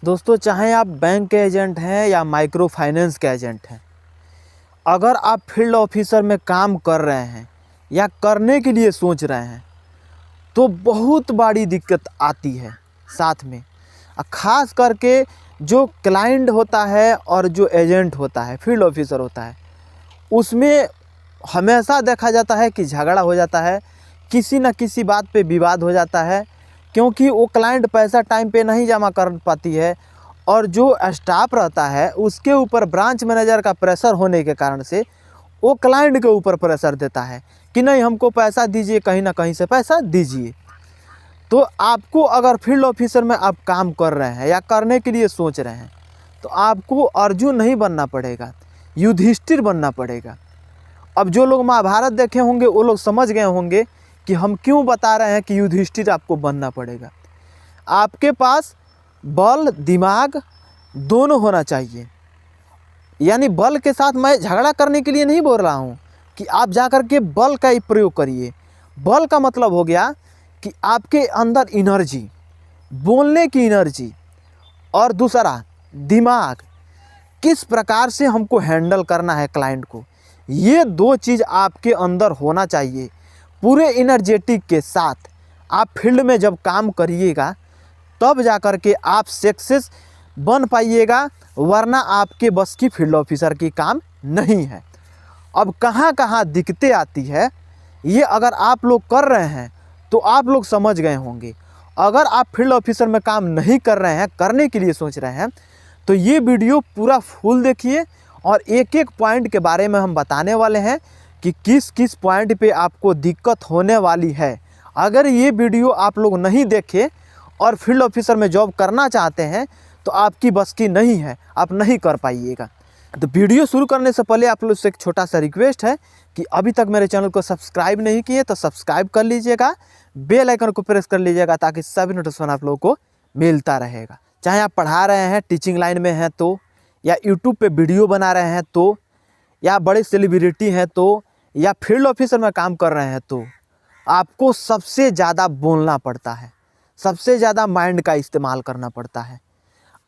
दोस्तों, चाहे आप बैंक के एजेंट हैं या माइक्रो फाइनेंस के एजेंट हैं, अगर आप फील्ड ऑफिसर में काम कर रहे हैं या करने के लिए सोच रहे हैं तो बहुत बड़ी दिक्कत आती है साथ में। ख़ास करके जो क्लाइंट होता है और जो एजेंट होता है, फील्ड ऑफिसर होता है, उसमें हमेशा देखा जाता है कि झगड़ा हो जाता है, किसी न किसी बात पे विवाद हो जाता है, क्योंकि वो क्लाइंट पैसा टाइम पे नहीं जमा कर पाती है और जो स्टाफ रहता है उसके ऊपर ब्रांच मैनेजर का प्रेशर होने के कारण से वो क्लाइंट के ऊपर प्रेशर देता है कि नहीं, हमको पैसा दीजिए, कहीं ना कहीं से पैसा दीजिए। तो आपको अगर फील्ड ऑफिसर में आप काम कर रहे हैं या करने के लिए सोच रहे हैं तो आपको अर्जुन नहीं बनना पड़ेगा, युधिष्ठिर बनना पड़ेगा। अब जो लोग महाभारत देखे होंगे वो लोग समझ गए होंगे कि हम क्यों बता रहे हैं कि युधिष्ठिर आपको बनना पड़ेगा। आपके पास बल दिमाग दोनों होना चाहिए। यानी बल के साथ मैं झगड़ा करने के लिए नहीं बोल रहा हूँ कि आप जाकर के बल का ही प्रयोग करिए। बल का मतलब हो गया कि आपके अंदर एनर्जी, बोलने की एनर्जी, और दूसरा दिमाग, किस प्रकार से हमको हैंडल करना है क्लाइंट को, ये दो चीज़ आपके अंदर होना चाहिए। पूरे एनर्जेटिक के साथ आप फील्ड में जब काम करिएगा तब जाकर के आप सक्सेस बन पाइएगा, वरना आपके बस की फील्ड ऑफिसर की काम नहीं है। अब कहाँ कहाँ दिक्कतें आती है ये अगर आप लोग कर रहे हैं तो आप लोग समझ गए होंगे। अगर आप फील्ड ऑफिसर में काम नहीं कर रहे हैं, करने के लिए सोच रहे हैं, तो ये वीडियो पूरा फुल देखिए और एक एक पॉइंट के बारे में हम बताने वाले हैं कि किस किस पॉइंट पे आपको दिक्कत होने वाली है। अगर ये वीडियो आप लोग नहीं देखे और फील्ड ऑफिसर में जॉब करना चाहते हैं तो आपकी बस की नहीं है, आप नहीं कर पाइएगा। तो वीडियो शुरू करने से पहले आप लोग से एक छोटा सा रिक्वेस्ट है कि अभी तक मेरे चैनल को सब्सक्राइब नहीं किए तो सब्सक्राइब कर लीजिएगा, बेल आइकन को प्रेस कर लीजिएगा ताकि सभी नोटिफिकेशन आप लोगों को मिलता रहेगा। चाहे आप पढ़ा रहे हैं, टीचिंग लाइन में हैं तो, या यूट्यूब पे वीडियो बना रहे हैं तो, या बड़े सेलिब्रिटी हैं तो, या फील्ड ऑफिसर में काम कर रहे हैं तो, आपको सबसे ज़्यादा बोलना पड़ता है, सबसे ज़्यादा माइंड का इस्तेमाल करना पड़ता है।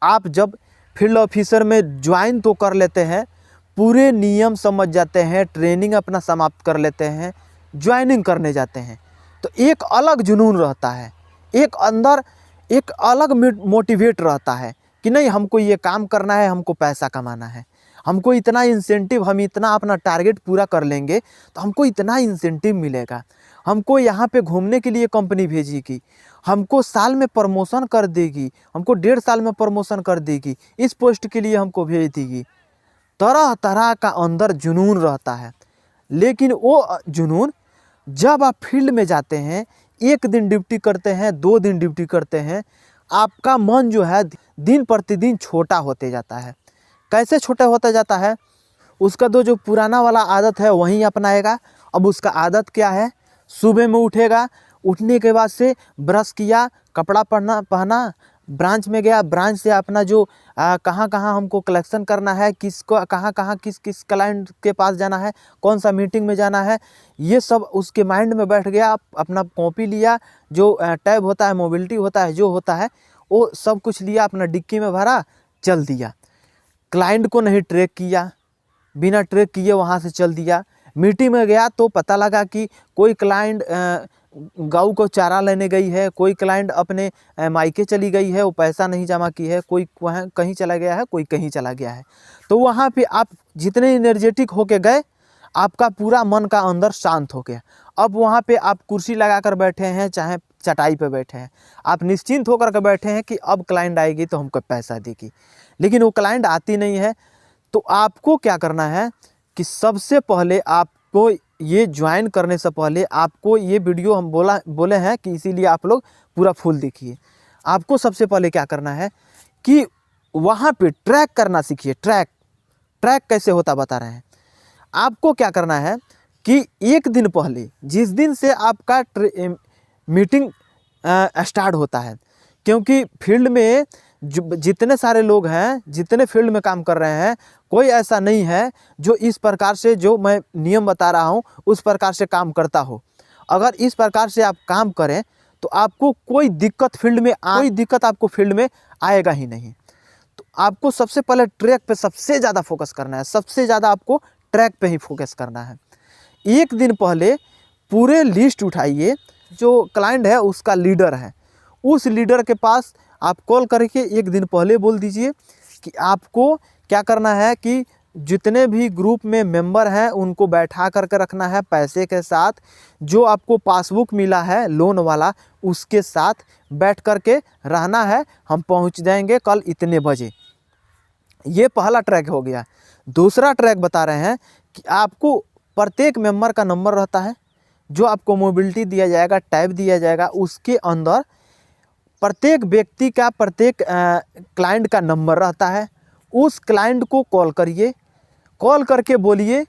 आप जब फील्ड ऑफिसर में ज्वाइन तो कर लेते हैं, पूरे नियम समझ जाते हैं, ट्रेनिंग अपना समाप्त कर लेते हैं, ज्वाइनिंग करने जाते हैं तो एक अलग जुनून रहता है, एक अंदर एक अलग मोटिवेट रहता है कि नहीं, हमको ये काम करना है, हमको पैसा कमाना है, हमको इतना इंसेंटिव, हम इतना अपना टारगेट पूरा कर लेंगे तो हमको इतना इंसेंटिव मिलेगा, हमको यहाँ पे घूमने के लिए कंपनी भेजेगी, हमको साल में प्रमोशन कर देगी, हमको 1.5 साल में प्रमोशन कर देगी, इस पोस्ट के लिए हमको भेज देगी। तरह तरह का अंदर जुनून रहता है। लेकिन वो जुनून जब आप फील्ड में जाते हैं, 1 दिन ड्यूटी करते हैं, 2 दिन ड्यूटी करते हैं, आपका मन जो है दिन प्रतिदिन छोटा होते जाता है। कैसे छोटा होता जाता है? उसका जो पुराना वाला आदत है वहीं अपनाएगा। अब उसका आदत क्या है? सुबह में उठेगा, उठने के बाद से ब्रश किया, कपड़ा पहना, ब्रांच में गया, ब्रांच से अपना जो कहाँ कहाँ हमको कलेक्शन करना है, किसको कहाँ कहाँ किस किस क्लाइंट के पास जाना है, कौन सा मीटिंग में जाना है, ये सब उसके माइंड में बैठ गया। अपना कॉपी लिया, जो टैब होता है, मोबिलिटी होता है, जो होता है वो सब कुछ लिया, अपना डिक्की में भरा, चल दिया। क्लाइंट को नहीं ट्रैक किया, बिना ट्रैक किए वहाँ से चल दिया। मीटिंग में गया तो पता लगा कि कोई क्लाइंट गऊ को चारा लेने गई है, कोई क्लाइंट अपने मायके चली गई है, वो पैसा नहीं जमा की है, कोई वहाँ कहीं चला गया है, कोई कहीं चला गया है। तो वहाँ पे आप जितने एनर्जेटिक होके गए, आपका पूरा मन का अंदर शांत हो गया। अब वहाँ पे आप कुर्सी लगा कर बैठे हैं, चाहे चटाई पे बैठे हैं, आप निश्चिंत होकर के बैठे हैं कि अब क्लाइंट आएगी तो हमको पैसा देगी। लेकिन वो क्लाइंट आती नहीं है। तो आपको क्या करना है कि सबसे पहले आपको ये ज्वाइन करने से पहले आपको ये वीडियो हम बोले हैं कि इसीलिए आप लोग पूरा फुल देखिए। आपको सबसे पहले क्या करना है कि वहाँ पे ट्रैक करना सीखिए। ट्रैक कैसे होता बता रहे हैं। आपको क्या करना है कि 1 दिन पहले, जिस दिन से आपका मीटिंग स्टार्ट होता है, क्योंकि फील्ड में जितने सारे लोग हैं, जितने फील्ड में काम कर रहे हैं, कोई ऐसा नहीं है जो इस प्रकार से, जो मैं नियम बता रहा हूँ उस प्रकार से काम करता हो। अगर इस प्रकार से आप काम करें तो आपको कोई दिक्कत आपको फील्ड में आएगा ही नहीं। तो आपको सबसे पहले ट्रैक पे सबसे ज़्यादा फोकस करना है, सबसे ज़्यादा आपको ट्रैक पे ही फोकस करना है। एक दिन पहले पूरे लिस्ट उठाइए, जो क्लाइंट है उसका लीडर है, उस लीडर के पास आप कॉल करके एक दिन पहले बोल दीजिए कि आपको क्या करना है कि जितने भी ग्रुप में मेंबर हैं उनको बैठा करके रखना है पैसे के साथ, जो आपको पासबुक मिला है लोन वाला उसके साथ बैठ करके रहना है, हम पहुंच जाएंगे कल इतने बजे। ये पहला ट्रैक हो गया। दूसरा ट्रैक बता रहे हैं कि आपको प्रत्येक मेंबर का नंबर रहता है, जो आपको मोबिलिटी दिया जाएगा, टैब दिया जाएगा, उसके अंदर प्रत्येक व्यक्ति का प्रत्येक क्लाइंट का नंबर रहता है। उस क्लाइंट को कॉल करिए, कॉल करके बोलिए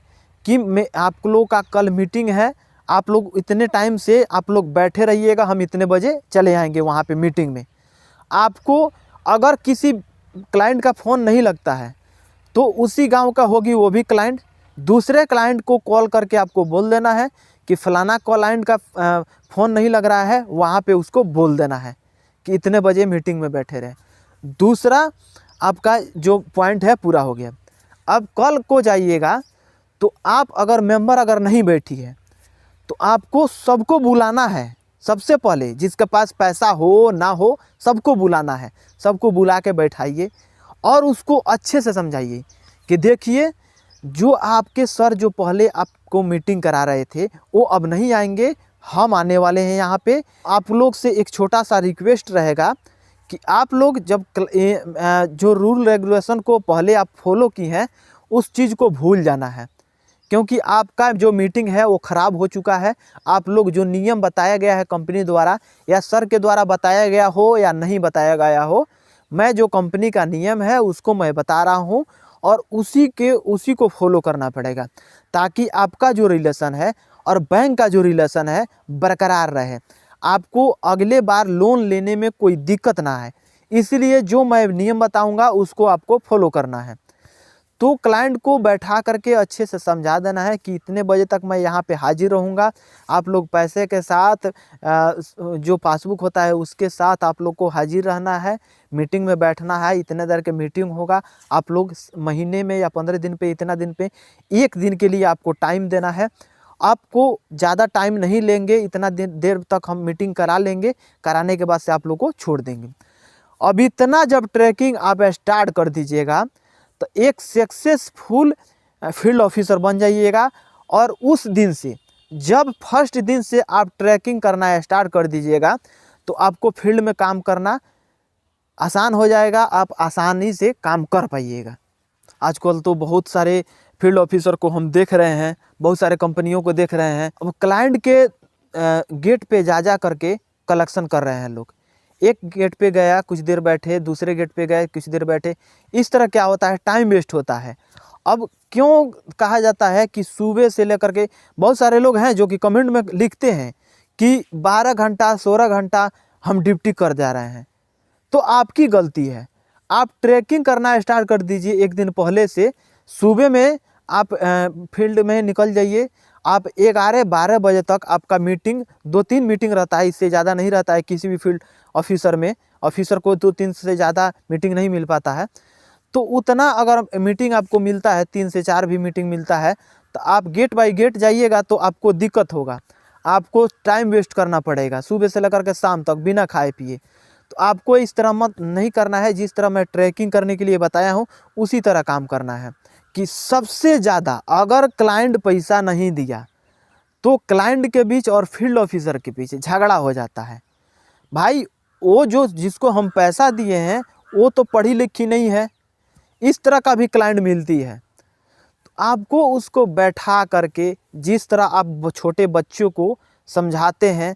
कि मैं आप लोगों का कल मीटिंग है, आप लोग इतने टाइम से आप लोग बैठे रहिएगा, हम इतने बजे चले आएंगे वहाँ पे मीटिंग में। आपको अगर किसी क्लाइंट का फ़ोन नहीं लगता है तो उसी गांव का होगी वो भी क्लाइंट, दूसरे क्लाइंट को कॉल करके आपको बोल देना है कि फ़लाना क्लाइंट का फ़ोन नहीं लग रहा है, वहाँ पे उसको बोल देना है कि इतने बजे मीटिंग में बैठे रहें। दूसरा आपका जो पॉइंट है पूरा हो गया। अब कल को जाइएगा तो आप अगर मेंबर अगर नहीं बैठी है तो आपको सबको बुलाना है, सबसे पहले जिसके पास पैसा हो ना हो सबको बुलाना है, सबको बुला के बैठाइए और उसको अच्छे से समझाइए कि देखिए जो आपके सर जो पहले आपको मीटिंग करा रहे थे वो अब नहीं आएंगे, हम आने वाले हैं यहाँ पे। आप लोग से एक छोटा सा रिक्वेस्ट रहेगा कि आप लोग जब जो रूल रेगुलेशन को पहले आप फॉलो की हैं उस चीज़ को भूल जाना है, क्योंकि आपका जो मीटिंग है वो ख़राब हो चुका है। आप लोग जो नियम बताया गया है कंपनी द्वारा या सर के द्वारा बताया गया हो या नहीं बताया गया हो, मैं जो कंपनी का नियम है उसको मैं बता रहा हूँ और उसी को फॉलो करना पड़ेगा, ताकि आपका जो रिलेशन है और बैंक का जो रिलेशन है बरकरार रहे, आपको अगले बार लोन लेने में कोई दिक्कत ना आए। इसलिए जो मैं नियम बताऊंगा उसको आपको फॉलो करना है। तो क्लाइंट को बैठा करके अच्छे से समझा देना है कि इतने बजे तक मैं यहाँ पे हाजिर रहूँगा, आप लोग पैसे के साथ जो पासबुक होता है उसके साथ आप लोग को हाजिर रहना है, मीटिंग में बैठना है, इतने देर के मीटिंग होगा, आप लोग महीने में या 15 दिन पे इतना दिन पे एक दिन के लिए आपको टाइम देना है, आपको ज़्यादा टाइम नहीं लेंगे, इतना देर तक हम मीटिंग करा लेंगे, कराने के बाद से आप लोग को छोड़ देंगे। अब इतना जब ट्रैकिंग आप स्टार्ट कर दीजिएगा तो एक सक्सेसफुल फील्ड ऑफिसर बन जाइएगा। और उस दिन से जब फर्स्ट दिन से आप ट्रैकिंग करना स्टार्ट कर दीजिएगा तो आपको फील्ड में काम करना आसान हो जाएगा, आप आसानी से काम कर पाइएगा। आजकल तो बहुत सारे फील्ड ऑफिसर को हम देख रहे हैं, बहुत सारे कंपनियों को देख रहे हैं, अब क्लाइंट के गेट पे जा करके कलेक्शन कर रहे हैं लोग। एक गेट पे गया कुछ देर बैठे, दूसरे गेट पे गए कुछ देर बैठे, इस तरह क्या होता है, टाइम वेस्ट होता है। अब क्यों कहा जाता है कि सुबह से लेकर के बहुत सारे लोग हैं जो कि कमेंट में लिखते हैं कि 12 घंटा 16 घंटा हम ड्यूटी कर जा रहे हैं, तो आपकी गलती है। आप ट्रैकिंग करना स्टार्ट कर दीजिए एक दिन पहले से। सुबह में आप फील्ड में निकल जाइए, आप 11-12 बजे तक आपका मीटिंग 2-3 मीटिंग रहता है, इससे ज़्यादा नहीं रहता है किसी भी फील्ड ऑफिसर में। ऑफिसर को 2-3 से ज़्यादा मीटिंग नहीं मिल पाता है, तो उतना अगर मीटिंग आपको मिलता है, 3 से 4 भी मीटिंग मिलता है, तो आप गेट बाय गेट जाइएगा तो आपको दिक्कत होगा, आपको टाइम वेस्ट करना पड़ेगा सुबह से लेकर के शाम तक बिना खाए पिए। तो आपको इस तरह मत नहीं करना है, जिस तरह मैं ट्रैकिंग करने के लिए बताया हूँ उसी तरह काम करना है। कि सबसे ज़्यादा अगर क्लाइंट पैसा नहीं दिया तो क्लाइंट के बीच और फील्ड ऑफिसर के बीच झगड़ा हो जाता है। भाई वो जो जिसको हम पैसा दिए हैं वो तो पढ़ी लिखी नहीं है, इस तरह का भी क्लाइंट मिलती है। तो आपको उसको बैठा करके जिस तरह आप छोटे बच्चों को समझाते हैं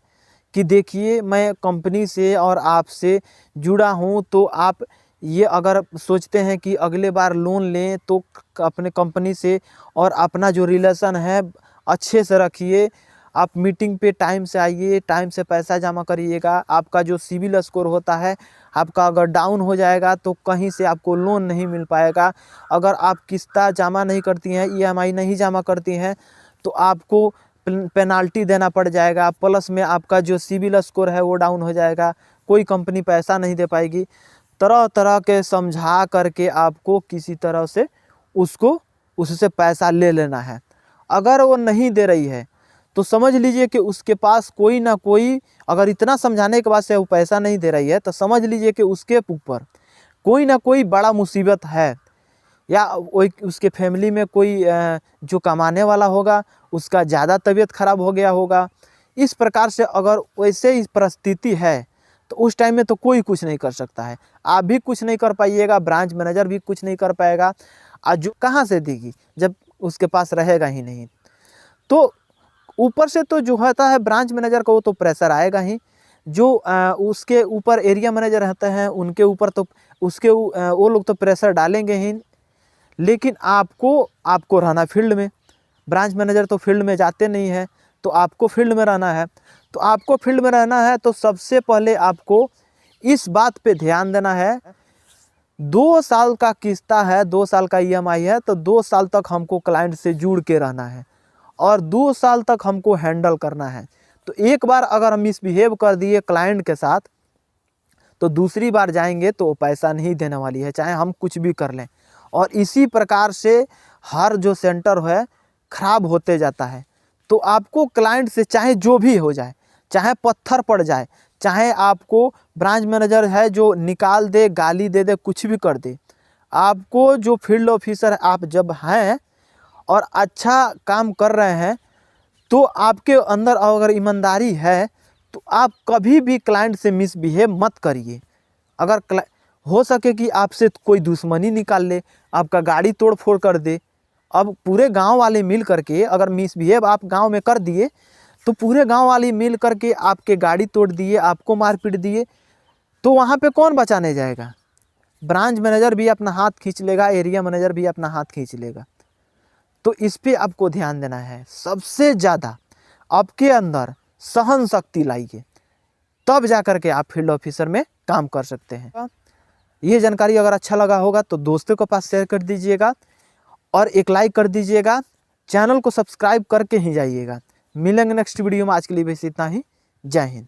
कि देखिए मैं कंपनी से और आपसे जुड़ा हूँ, तो आप ये अगर सोचते हैं कि अगले बार लोन लें तो अपने कंपनी से और अपना जो रिलेशन है अच्छे से रखिए, आप मीटिंग पे टाइम से आइए, टाइम से पैसा जमा करिएगा। आपका जो सिविल स्कोर होता है आपका अगर डाउन हो जाएगा तो कहीं से आपको लोन नहीं मिल पाएगा। अगर आप किस्ता जमा नहीं करती हैं, EMI नहीं जमा करती हैं, तो आपको पेनाल्टी देना पड़ जाएगा, प्लस में आपका जो सिविल स्कोर है वो डाउन हो जाएगा, कोई कंपनी पैसा नहीं दे पाएगी। तरह तरह के समझा करके आपको किसी तरह से उससे पैसा ले लेना है। अगर वो नहीं दे रही है तो समझ लीजिए कि उसके पास कोई ना कोई, अगर इतना समझाने के बाद से वो पैसा नहीं दे रही है तो समझ लीजिए कि उसके ऊपर कोई ना कोई बड़ा मुसीबत है, या उसके फैमिली में कोई जो कमाने वाला होगा उसका ज़्यादा तबीयत खराब हो गया होगा। इस प्रकार से अगर वैसे ही परिस्थिति है तो उस टाइम में तो कोई कुछ नहीं कर सकता है। आप भी कुछ नहीं कर पाइएगा, ब्रांच मैनेजर भी कुछ नहीं कर पाएगा। आज जो कहाँ से देगी जब उसके पास रहेगा ही नहीं। तो ऊपर से तो जो होता है ब्रांच मैनेजर का वो तो प्रेशर आएगा ही, जो उसके ऊपर एरिया मैनेजर रहते हैं उनके ऊपर तो वो लोग तो प्रेशर डालेंगे ही। लेकिन आपको रहना फील्ड में, ब्रांच मैनेजर तो फील्ड में जाते नहीं है, तो आपको फील्ड में रहना है। तो आपको फील्ड में रहना है तो सबसे पहले आपको इस बात पे ध्यान देना है, 2 साल का किस्ता है, 2 साल का EMI है, तो 2 साल तक हमको क्लाइंट से जुड़ के रहना है और 2 साल तक हमको हैंडल करना है। तो एक बार अगर हम मिसबिहेव कर दिए क्लाइंट के साथ तो दूसरी बार जाएंगे तो वो पैसा नहीं देने वाली है, चाहे हम कुछ भी कर लें। और इसी प्रकार से हर जो सेंटर है ख़राब होते जाता है। तो आपको क्लाइंट से चाहे जो भी हो जाए, चाहे पत्थर पड़ जाए, चाहे आपको ब्रांच मैनेजर है जो निकाल दे, गाली दे दे, कुछ भी कर दे, आपको जो फील्ड ऑफिसर आप जब हैं और अच्छा काम कर रहे हैं तो आपके अंदर अगर ईमानदारी है तो आप कभी भी क्लाइंट से मिसबिहेव मत करिए। अगर हो सके कि आपसे कोई दुश्मनी निकाल ले, आपका गाड़ी तोड़ फोड़ कर दे, अब पूरे गांव वाले मिल करके अगर मिसबिहेव आप गांव में कर दिए तो पूरे गांव वाले मिल करके आपके गाड़ी तोड़ दिए, आपको मारपीट दिए, तो वहाँ पे कौन बचाने जाएगा? ब्रांच मैनेजर भी अपना हाथ खींच लेगा, एरिया मैनेजर भी अपना हाथ खींच लेगा। तो इस पे आपको ध्यान देना है। सबसे ज़्यादा आपके अंदर सहन शक्ति लाइए, तब जा कर के आप फील्ड ऑफिसर में काम कर सकते हैं। ये जानकारी अगर अच्छा लगा होगा तो दोस्तों के पास शेयर कर दीजिएगा और एक लाइक कर दीजिएगा। चैनल को सब्सक्राइब करके ही जाइएगा। मिलेंगे नेक्स्ट वीडियो में। आज के लिए बस इतना ही। जय हिंद।